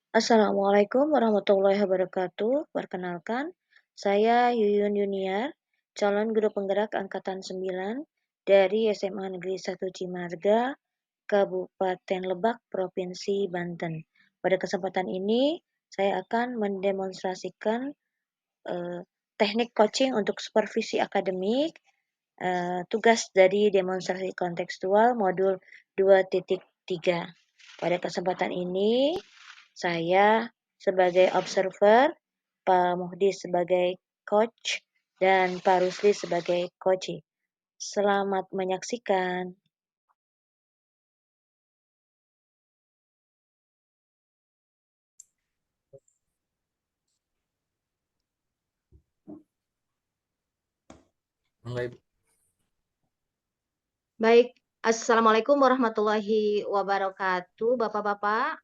Assalamualaikum warahmatullahi wabarakatuh. Perkenalkan, saya Yuyun Yuniar, calon guru penggerak angkatan 9 dari SMA Negeri 1 Cimarga, Kabupaten Lebak, Provinsi Banten. Pada kesempatan ini, saya akan mendemonstrasikan eh, teknik coaching untuk supervisi akademik, tugas dari demonstrasi kontekstual modul 2.3. Pada kesempatan ini, saya sebagai observer, Pak Muhdi sebagai coach, dan Pak Rusli sebagai coach. Selamat menyaksikan. Baik. Baik, Assalamualaikum warahmatullahi wabarakatuh, Bapak-Bapak.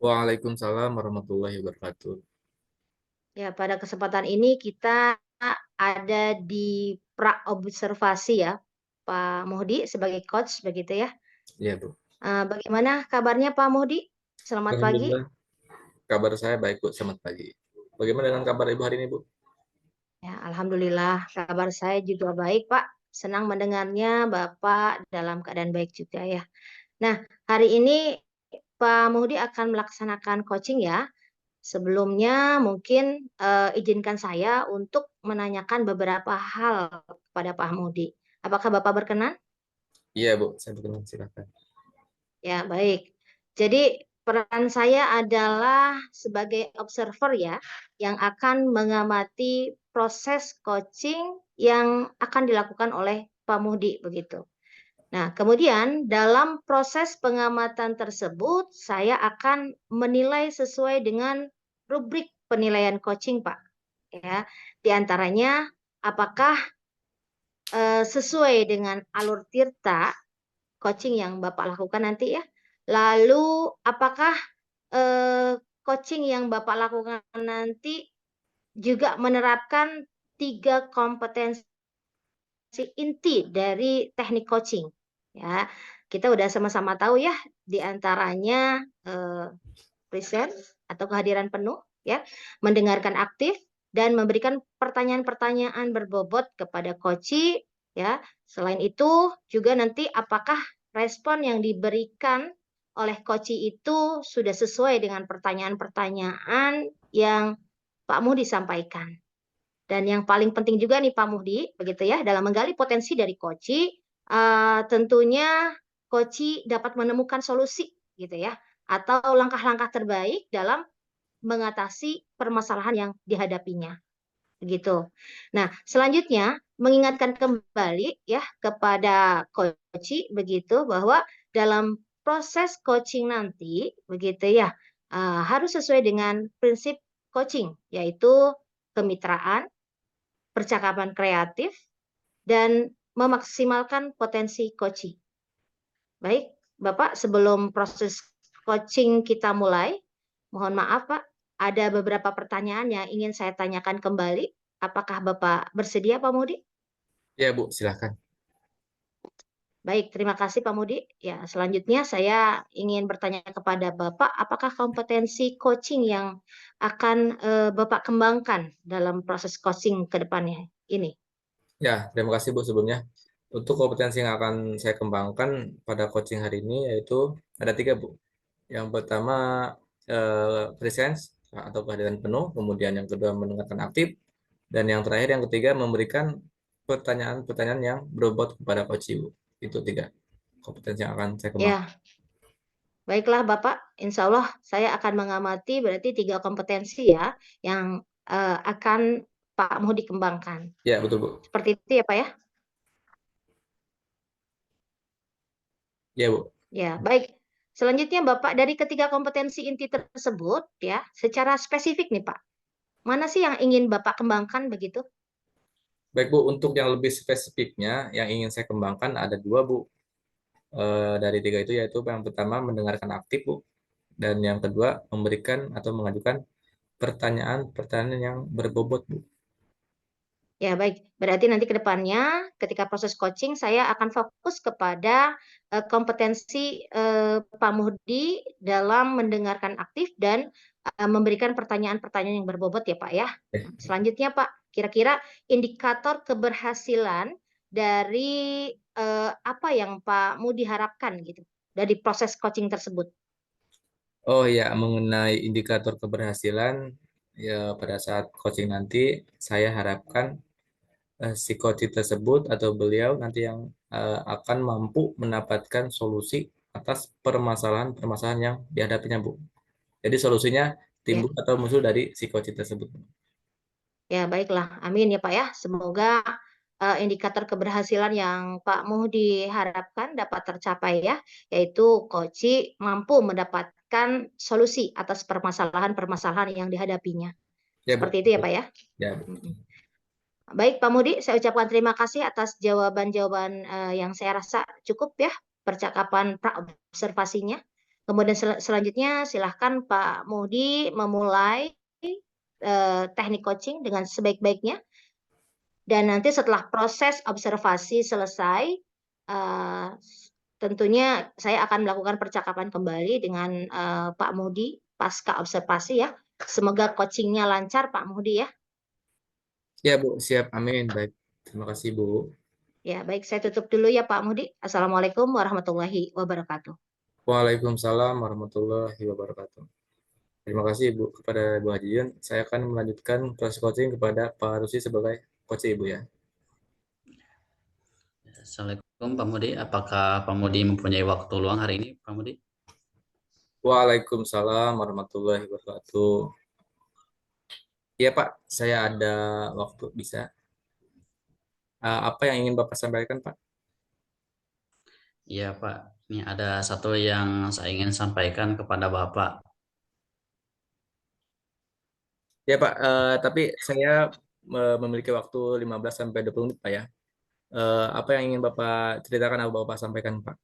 Waalaikumsalam warahmatullahi wabarakatuh. Ya, pada kesempatan ini kita ada di pra observasi ya, Pak Muhdi sebagai coach begitu ya. Iya, Bu. Bagaimana kabarnya Pak Muhdi? Selamat pagi. Alhamdulillah, kabar saya baik, Bu. Selamat pagi. Bagaimana dengan kabar Ibu hari ini, Bu? Ya, Alhamdulillah kabar saya juga baik, Pak. Senang mendengarnya Bapak dalam keadaan baik juga ya. Nah, hari ini Pak Muhdi akan melaksanakan coaching ya. Sebelumnya mungkin izinkan saya untuk menanyakan beberapa hal kepada Pak Mudi. Apakah Bapak berkenan? Iya, Bu. Saya berkenan, silakan. Ya, baik. Jadi peran saya adalah sebagai observer ya, yang akan mengamati proses coaching yang akan dilakukan oleh Pak Mudi begitu. Nah, kemudian dalam proses pengamatan tersebut, saya akan menilai sesuai dengan rubrik penilaian coaching, Pak. Ya, di antaranya apakah sesuai dengan alur tirta coaching yang Bapak lakukan nanti ya. Lalu apakah coaching yang Bapak lakukan nanti juga menerapkan 3 kompetensi inti dari teknik coaching ya. Kita udah sama-sama tahu ya di antaranya present atau kehadiran penuh ya, mendengarkan aktif dan memberikan pertanyaan-pertanyaan berbobot kepada coach ya. Selain itu juga nanti apakah respon yang diberikan oleh coach itu sudah sesuai dengan pertanyaan-pertanyaan yang Pak Muhdi sampaikan. Dan yang paling penting juga nih Pak Muhdi, begitu ya, dalam menggali potensi dari Koci, tentunya Koci dapat menemukan solusi gitu ya, atau langkah-langkah terbaik dalam mengatasi permasalahan yang dihadapinya. Begitu. Nah, selanjutnya mengingatkan kembali ya kepada Koci begitu bahwa dalam proses coaching nanti begitu ya, harus sesuai dengan prinsip coaching yaitu kemitraan, percakapan kreatif, dan memaksimalkan potensi coaching. Baik, Bapak, sebelum proses coaching kita mulai, mohon maaf Pak, ada beberapa pertanyaan yang ingin saya tanyakan kembali. Apakah Bapak bersedia Pak Mudi? Iya, Bu. Silakan. Baik, terima kasih Pak Mudi. Ya, selanjutnya saya ingin bertanya kepada Bapak, apakah kompetensi coaching yang akan Bapak kembangkan dalam proses coaching ke depannya ini? Ya, terima kasih, Bu, sebelumnya. Untuk kompetensi yang akan saya kembangkan pada coaching hari ini yaitu ada 3, Bu. Yang pertama, presence atau kehadiran penuh. Kemudian yang kedua, mendengarkan aktif. Dan yang terakhir, yang ketiga, memberikan pertanyaan-pertanyaan yang berbobot kepada coach, Bu. Itu 3 kompetensi yang akan saya kembangkan. Ya, baiklah Bapak, insya Allah saya akan mengamati berarti 3 kompetensi ya yang akan Pak mau dikembangkan. Ya, betul, Bu. Seperti itu ya Pak ya? Ya, Bu. Ya, baik. Selanjutnya Bapak, dari ketiga kompetensi inti tersebut ya, secara spesifik nih Pak, mana sih yang ingin Bapak kembangkan begitu? Baik, Bu. Untuk yang lebih spesifiknya, yang ingin saya kembangkan ada 2, Bu. Dari 3 itu yaitu yang pertama mendengarkan aktif, Bu. Dan yang kedua memberikan atau mengajukan pertanyaan-pertanyaan yang berbobot, Bu. Ya, baik. Berarti nanti ke depannya ketika proses coaching saya akan fokus kepada kompetensi Pak Muhdi dalam mendengarkan aktif dan memberikan pertanyaan-pertanyaan yang berbobot ya, Pak ya. Selanjutnya, Pak, kira-kira indikator keberhasilan dari apa yang Pak Muhdi harapkan gitu dari proses coaching tersebut? Oh ya, mengenai indikator keberhasilan ya pada saat coaching nanti saya harapkan si coach tersebut atau beliau nanti yang akan mampu mendapatkan solusi atas permasalahan-permasalahan yang dihadapinya, Bu. Jadi solusinya Ya. timbul atau muncul dari si coach tersebut. Ya, baiklah. Amin ya, Pak ya. Semoga indikator keberhasilan yang Pak Muhdi harapkan dapat tercapai ya, yaitu Koci mampu mendapatkan solusi atas permasalahan-permasalahan yang dihadapinya. Ya, Bu. Seperti itu ya, Pak ya. Ya, Bu. Mm-mm. Baik, Pak Muhdi, saya ucapkan terima kasih atas jawaban-jawaban yang saya rasa cukup ya, percakapan observasinya. Kemudian selanjutnya silahkan Pak Muhdi memulai teknik coaching dengan sebaik-baiknya. Dan nanti setelah proses observasi selesai, tentunya saya akan melakukan percakapan kembali dengan Pak Muhdi pasca observasi ya. Semoga coachingnya lancar Pak Muhdi ya. Ya, Bu. Siap. Amin. Baik. Terima kasih, Bu. Ya, baik, saya tutup dulu ya Pak Muhdi. Assalamualaikum warahmatullahi wabarakatuh. Waalaikumsalam warahmatullahi wabarakatuh. Terima kasih, Bu, kepada Bu Haji Yun. Saya akan melanjutkan proses coaching kepada Pak Rusi sebagai coach Ibu ya. Assalamualaikum Pak Mudi. Apakah Pak Mudi mempunyai waktu luang hari ini, Pak Mudi? Waalaikumsalam warahmatullahi wabarakatuh. Iya, Pak, saya ada waktu bisa. Apa yang ingin Bapak sampaikan, Pak? Iya Pak, ini ada satu yang saya ingin sampaikan kepada Bapak. Ya, Pak, tapi saya memiliki waktu 15 sampai 20 menit, Pak ya. Apa yang ingin Bapak ceritakan atau Bapak sampaikan, Pak?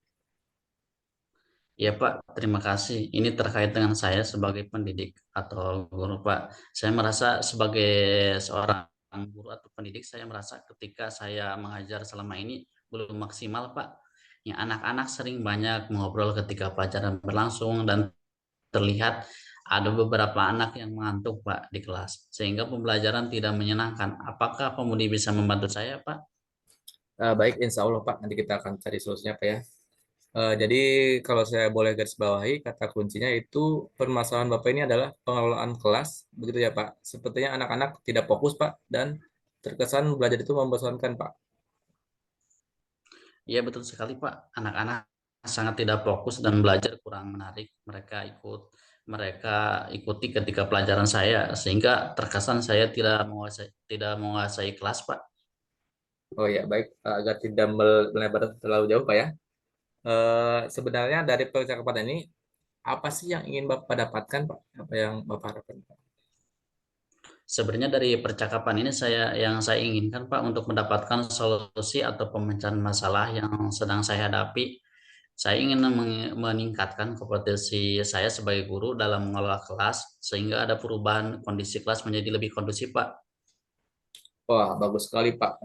Iya Pak, terima kasih. Ini terkait dengan saya sebagai pendidik atau guru Pak. Saya merasa sebagai seorang guru atau pendidik, saya merasa ketika saya mengajar selama ini belum maksimal Pak. Ya, anak-anak sering banyak mengobrol ketika pelajaran berlangsung dan terlihat ada beberapa anak yang mengantuk Pak di kelas, sehingga pembelajaran tidak menyenangkan. Apakah pemudi bisa membantu saya Pak? Baik, insya Allah, Pak. Nanti kita akan cari solusinya, Pak ya. Jadi kalau saya boleh garis bawahi, kata kuncinya itu permasalahan Bapak ini adalah pengelolaan kelas, begitu ya Pak. Sepertinya anak-anak tidak fokus Pak, dan terkesan belajar itu membosankan Pak. Iya betul sekali Pak. Anak-anak sangat tidak fokus dan belajar kurang menarik. Mereka ikuti ketika pelajaran saya sehingga terkesan saya tidak menguasai kelas Pak. Oh ya, baik. Agar tidak melebar terlalu jauh Pak ya. Sebenarnya dari percakapan ini, apa sih yang ingin Bapak dapatkan Pak? Apa yang Bapak harapkan Pak? Sebenarnya dari percakapan ini yang saya inginkan Pak untuk mendapatkan solusi atau pemecahan masalah yang sedang saya hadapi. Saya ingin meningkatkan kompetensi saya sebagai guru dalam mengelola kelas sehingga ada perubahan kondisi kelas menjadi lebih kondusif Pak. Wah, bagus sekali Pak.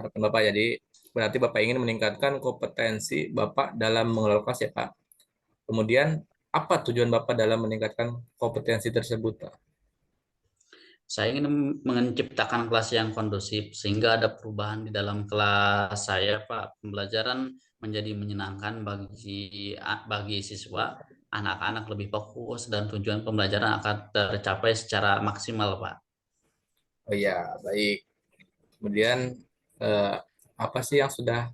Harapan Bapak. Jadi berarti Bapak ingin meningkatkan kompetensi Bapak dalam mengelola kelas ya Pak. Kemudian apa tujuan Bapak dalam meningkatkan kompetensi tersebut, Pak? Saya ingin menciptakan kelas yang kondusif sehingga ada perubahan di dalam kelas saya, Pak. Pembelajaran menjadi menyenangkan bagi siswa, anak-anak lebih fokus dan tujuan pembelajaran akan tercapai secara maksimal, Pak. Oh ya, baik. Kemudian eh, apa sih yang sudah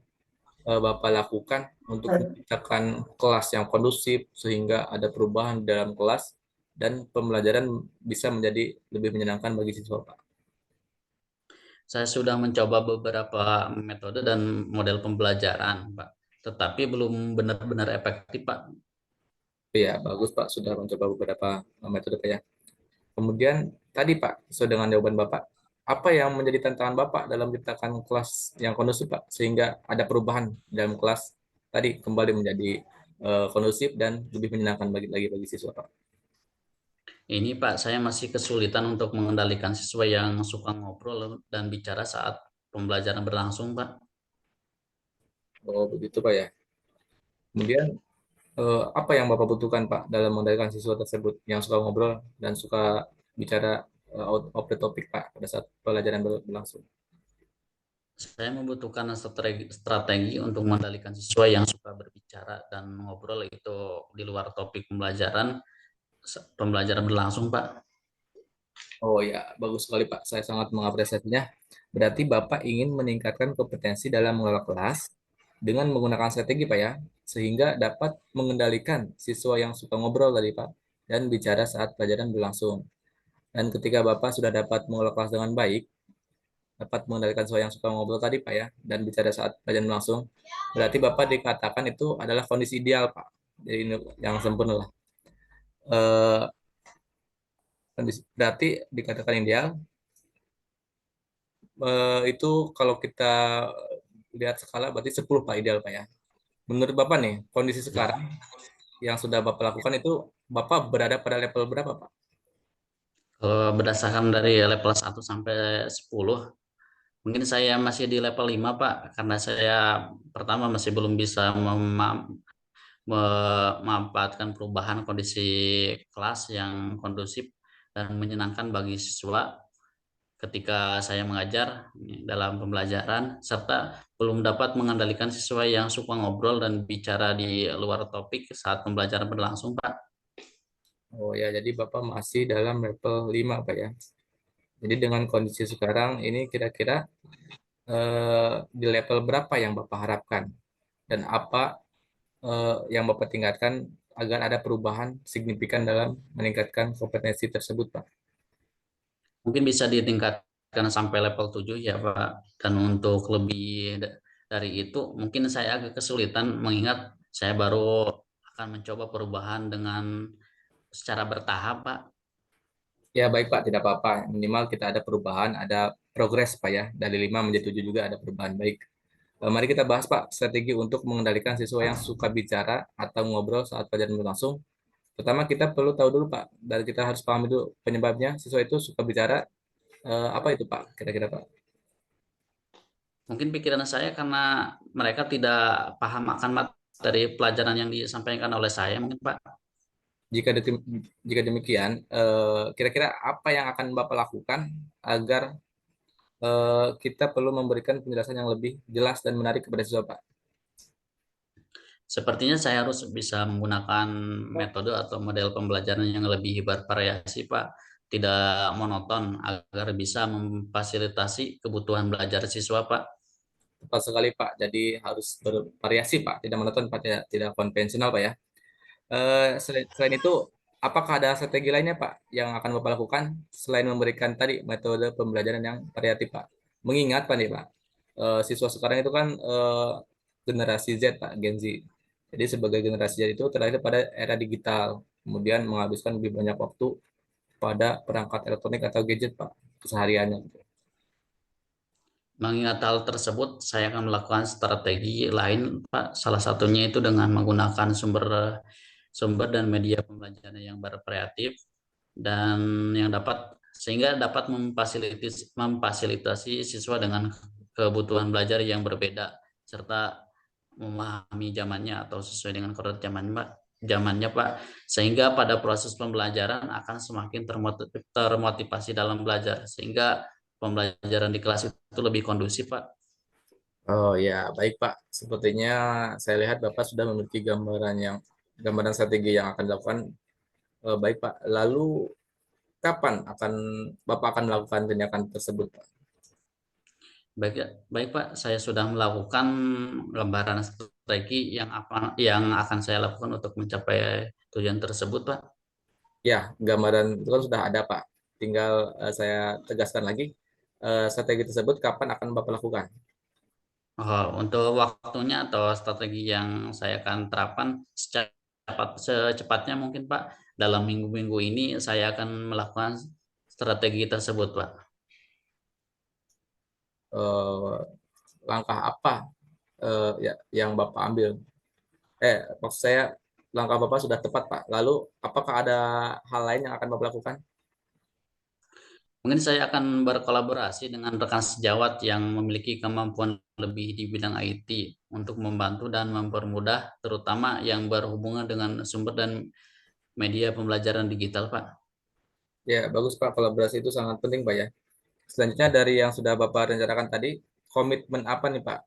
Bapak lakukan untuk menciptakan kelas yang kondusif sehingga ada perubahan dalam kelas dan pembelajaran bisa menjadi lebih menyenangkan bagi siswa, Pak? Saya sudah mencoba beberapa metode dan model pembelajaran, Pak. Tetapi belum benar-benar efektif, Pak. Iya, bagus Pak sudah mencoba beberapa metode Pak ya. Kemudian tadi Pak, sesuai dengan jawaban Bapak, apa yang menjadi tantangan Bapak dalam menciptakan kelas yang kondusif Pak, sehingga ada perubahan dalam kelas tadi kembali menjadi kondusif dan lebih menyenangkan bagi siswa Pak? Ini Pak, saya masih kesulitan untuk mengendalikan siswa yang suka ngobrol dan bicara saat pembelajaran berlangsung, Pak. Oh, begitu Pak ya. Kemudian apa yang Bapak butuhkan Pak dalam mengendalikan siswa tersebut yang suka ngobrol dan suka bicara out of the topic Pak pada saat pelajaran berlangsung? Saya membutuhkan strategi untuk mengendalikan siswa yang suka berbicara dan ngobrol itu di luar topik pembelajaran berlangsung, Pak. Oh ya, bagus sekali Pak. Saya sangat mengapresiasinya. Berarti Bapak ingin meningkatkan kompetensi dalam mengelola kelas dengan menggunakan strategi Pak ya, sehingga dapat mengendalikan siswa yang suka ngobrol tadi Pak dan bicara saat pelajaran berlangsung. Dan ketika Bapak sudah dapat mengelola kelas dengan baik, dapat mengendalikan siswa yang suka ngobrol tadi Pak ya, dan bicara saat pelajaran berlangsung, berarti Bapak dikatakan itu adalah kondisi ideal Pak. Jadi ini yang sempurna lah. Eh, berarti dikatakan ideal itu kalau kita lihat skala berarti 10 Pak ideal Pak ya. Menurut Bapak nih, kondisi Ya. sekarang yang sudah Bapak lakukan itu Bapak berada pada level berapa Pak? Kalau berdasarkan dari level 1 sampai 10, mungkin saya masih di level 5, Pak, karena saya pertama masih belum bisa memanfaatkan perubahan kondisi kelas yang kondusif dan menyenangkan bagi siswa ketika saya mengajar dalam pembelajaran, serta belum dapat mengendalikan siswa yang suka ngobrol dan bicara di luar topik saat pembelajaran berlangsung, Pak. Oh ya, jadi Bapak masih dalam level 5 Pak ya. Jadi dengan kondisi sekarang ini kira-kira di level berapa yang Bapak harapkan dan apa yang Bapak tingkatkan agar ada perubahan signifikan dalam meningkatkan kompetensi tersebut Pak? Mungkin bisa ditingkatkan sampai level 7 ya, Pak. Dan untuk lebih dari itu, mungkin saya agak kesulitan mengingat saya baru akan mencoba perubahan dengan secara bertahap, Pak. Ya baik Pak, tidak apa-apa. Minimal kita ada perubahan, ada progres Pak ya. Dari 5 menjadi 7 juga ada perubahan. Baik. Mari kita bahas Pak, strategi untuk mengendalikan siswa yang suka bicara atau ngobrol saat pelajaran berlangsung. Pertama kita perlu tahu dulu Pak, dari kita harus pahami dulu penyebabnya siswa itu suka bicara, apa itu Pak, kira-kira Pak? Mungkin pikiran saya karena mereka tidak paham akan materi pelajaran yang disampaikan oleh saya, mungkin, Pak. Jika jika demikian, kira-kira apa yang akan Bapak lakukan agar kita perlu memberikan penjelasan yang lebih jelas dan menarik kepada siswa Pak? Sepertinya saya harus bisa menggunakan metode atau model pembelajaran yang lebih bervariasi, Pak, tidak monoton agar bisa memfasilitasi kebutuhan belajar siswa, Pak. Tepat sekali Pak, jadi harus bervariasi Pak, tidak monoton Pak, tidak konvensional Pak ya. Selain itu, apakah ada strategi lainnya Pak yang akan Bapak lakukan selain memberikan tadi metode pembelajaran yang variatif Pak? Mengingat Pak nih Pak, siswa sekarang itu kan generasi Z Pak, Gen Z. Jadi sebagai generasi Z itu terlahir pada era digital, kemudian menghabiskan lebih banyak waktu pada perangkat elektronik atau gadget Pak kesehariannya. Mengingat hal tersebut, saya akan melakukan strategi lain, Pak. Salah satunya itu dengan menggunakan sumber sumber dan media pembelajaran yang berkreatif dan yang dapat memfasilitasi siswa dengan kebutuhan belajar yang berbeda serta memahami zamannya atau sesuai dengan kodrat zamannya, Pak, sehingga pada proses pembelajaran akan semakin termotivasi dalam belajar sehingga pembelajaran di kelas itu lebih kondusif, Pak. Oh ya, baik Pak. Sepertinya saya lihat Bapak sudah memiliki gambaran strategi yang akan dilakukan. Baik Pak. Lalu kapan Bapak akan melakukan tindakan tersebut Pak? Baik, baik Pak, saya sudah melakukan gambaran strategi yang akan saya lakukan untuk mencapai tujuan tersebut, Pak. Ya, gambaran itu kan sudah ada Pak. Tinggal saya tegaskan lagi strategi tersebut kapan akan Bapak lakukan? Untuk waktunya atau strategi yang saya akan terapkan secepatnya mungkin, Pak. Dalam minggu-minggu ini saya akan melakukan strategi tersebut, Pak. Eh, Langkah apa ya, yang Bapak ambil? Maksud saya langkah Bapak sudah tepat, Pak. Lalu, apakah ada hal lain yang akan Bapak lakukan? Mungkin saya akan berkolaborasi dengan rekan sejawat yang memiliki kemampuan lebih di bidang IT untuk membantu dan mempermudah, terutama yang berhubungan dengan sumber dan media pembelajaran digital, Pak. Ya, bagus Pak. Kolaborasi itu sangat penting, Pak ya. Selanjutnya dari yang sudah Bapak rencanakan tadi, komitmen apa nih Pak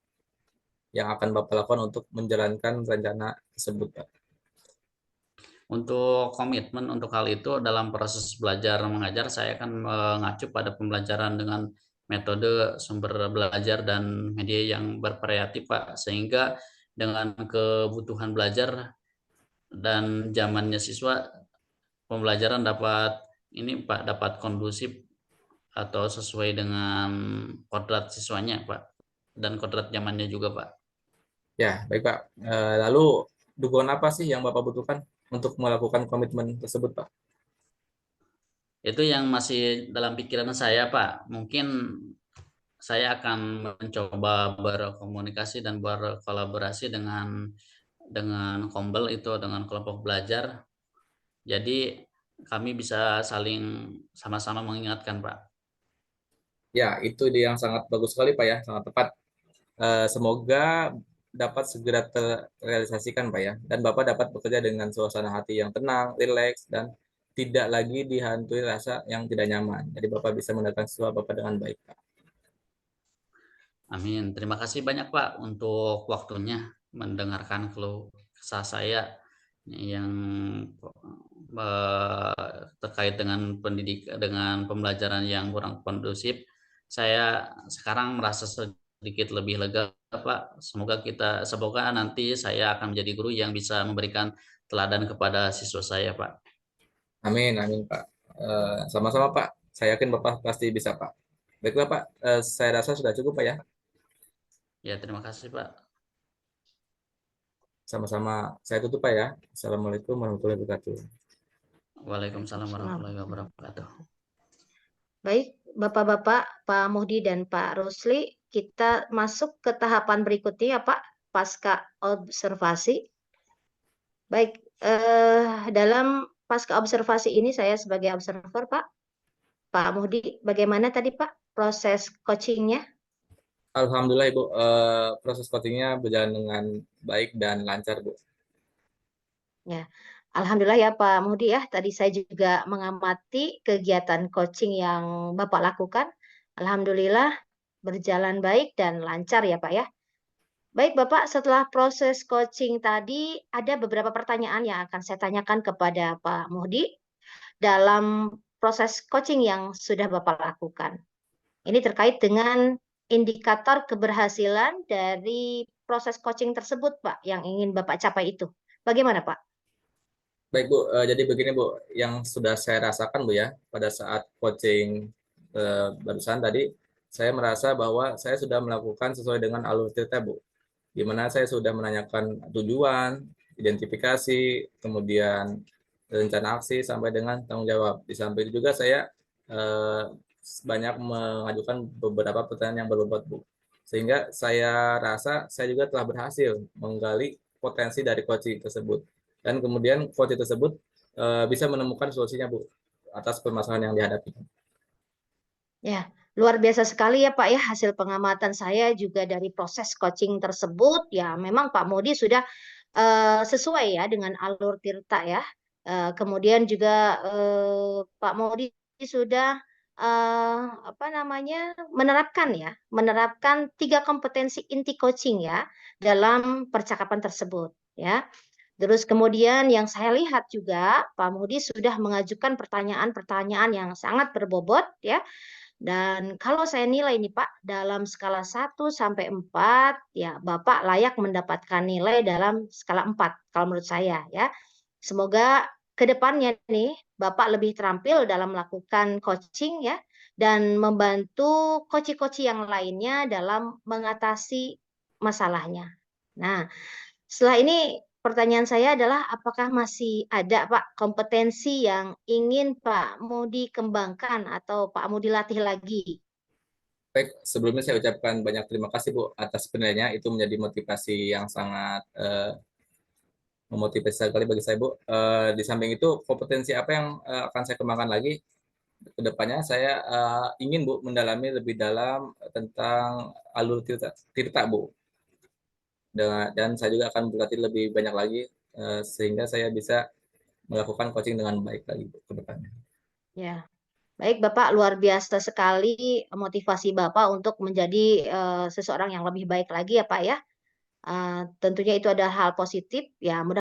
yang akan Bapak lakukan untuk menjalankan rencana tersebut, Pak? Untuk komitmen untuk hal itu dalam proses belajar mengajar, saya akan mengacu pada pembelajaran dengan metode sumber belajar dan media yang bervariatif, Pak, sehingga dengan kebutuhan belajar dan zamannya siswa, pembelajaran dapat ini Pak, dapat kondusif atau sesuai dengan kodrat siswanya, Pak, dan kodrat zamannya juga, Pak. Ya, baik Pak. Lalu dukungan apa sih yang Bapak butuhkan untuk melakukan komitmen tersebut, Pak? Itu yang masih dalam pikiran saya, Pak. Mungkin saya akan mencoba berkomunikasi dan berkolaborasi dengan Kombel itu, dengan kelompok belajar. Jadi kami bisa saling sama-sama mengingatkan, Pak. Ya, itu ide yang sangat bagus sekali, Pak ya, sangat tepat. Semoga dapat segera terrealisasikan, Pak ya, dan Bapak dapat bekerja dengan suasana hati yang tenang, rileks, dan tidak lagi dihantui rasa yang tidak nyaman. Jadi Bapak bisa mengerjakan siswa Bapak dengan baik, Pak. Amin. Terima kasih banyak, Pak, untuk waktunya mendengarkan keluh kesah saya yang terkait dengan pembelajaran yang kurang kondusif. Saya sekarang merasa sedikit lebih lega, Pak. Semoga nanti saya akan menjadi guru yang bisa memberikan teladan kepada siswa saya, Pak. Amin, amin Pak. Sama-sama Pak. Saya yakin Bapak pasti bisa Pak. Baiklah Pak, saya rasa sudah cukup Pak ya. Ya, terima kasih, Pak. Sama-sama. Saya tutup Pak ya. Assalamualaikum warahmatullahi wabarakatuh. Waalaikumsalam warahmatullahi wabarakatuh. Baik, Bapak-Bapak, Pak Muhdi dan Pak Rusli, kita masuk ke tahapan berikutnya ya Pak, pasca observasi. Baik, dalam pasca observasi ini saya sebagai observer Pak. Pak Muhdi, bagaimana tadi Pak proses coachingnya? Alhamdulillah Ibu, proses coachingnya berjalan dengan baik dan lancar Bu. Ya, Alhamdulillah ya Pak Muhdi ya. Tadi saya juga mengamati kegiatan coaching yang Bapak lakukan. Alhamdulillah berjalan baik dan lancar ya Pak ya. Baik Bapak, setelah proses coaching tadi, ada beberapa pertanyaan yang akan saya tanyakan kepada Pak Muhdi dalam proses coaching yang sudah Bapak lakukan. Ini terkait dengan indikator keberhasilan dari proses coaching tersebut, Pak, yang ingin Bapak capai itu. Bagaimana, Pak? Baik Bu, jadi begini Bu, yang sudah saya rasakan Bu ya, pada saat coaching barusan tadi, saya merasa bahwa saya sudah melakukan sesuai dengan alur cerita Bu. Di mana saya sudah menanyakan tujuan, identifikasi, kemudian rencana aksi sampai dengan tanggung jawab. Di samping itu juga saya eh, banyak mengajukan beberapa pertanyaan yang berbobot, Bu. Sehingga saya rasa saya juga telah berhasil menggali potensi dari coaching tersebut. Dan kemudian coaching tersebut bisa menemukan solusinya, Bu, atas permasalahan yang dihadapi. Ya, luar biasa sekali ya Pak ya hasil pengamatan saya juga dari proses coaching tersebut. Ya, memang Pak Modi sudah sesuai ya dengan alur Tirta ya. Kemudian juga Pak Modi sudah apa namanya menerapkan 3 kompetensi inti coaching ya dalam percakapan tersebut ya. Terus kemudian yang saya lihat juga Pak Mudi sudah mengajukan pertanyaan-pertanyaan yang sangat berbobot ya. Dan kalau saya nilai nih Pak, dalam skala 1 sampai 4, ya Bapak layak mendapatkan nilai dalam skala 4, kalau menurut saya ya. Semoga ke depannya nih, Bapak lebih terampil dalam melakukan coaching ya, dan membantu coach-coach yang lainnya dalam mengatasi masalahnya. Nah, setelah ini pertanyaan saya adalah apakah masih ada Pak kompetensi yang ingin Pak mau dikembangkan atau Pak mau dilatih lagi? Baik, sebelumnya saya ucapkan banyak terima kasih Bu atas penilaiannya. Itu menjadi motivasi yang sangat memotivasi sekali bagi saya, Bu. Di samping itu, kompetensi apa yang akan saya kembangkan lagi ke depannya? Saya ingin, Bu, mendalami lebih dalam tentang alur tirta, Bu. Dan saya juga akan berlatih lebih banyak lagi sehingga saya bisa melakukan coaching dengan baik lagi, Bu, ke depannya. Ya, baik Bapak, luar biasa sekali motivasi Bapak untuk menjadi seseorang yang lebih baik lagi ya Pak ya. Tentunya itu adalah hal positif ya.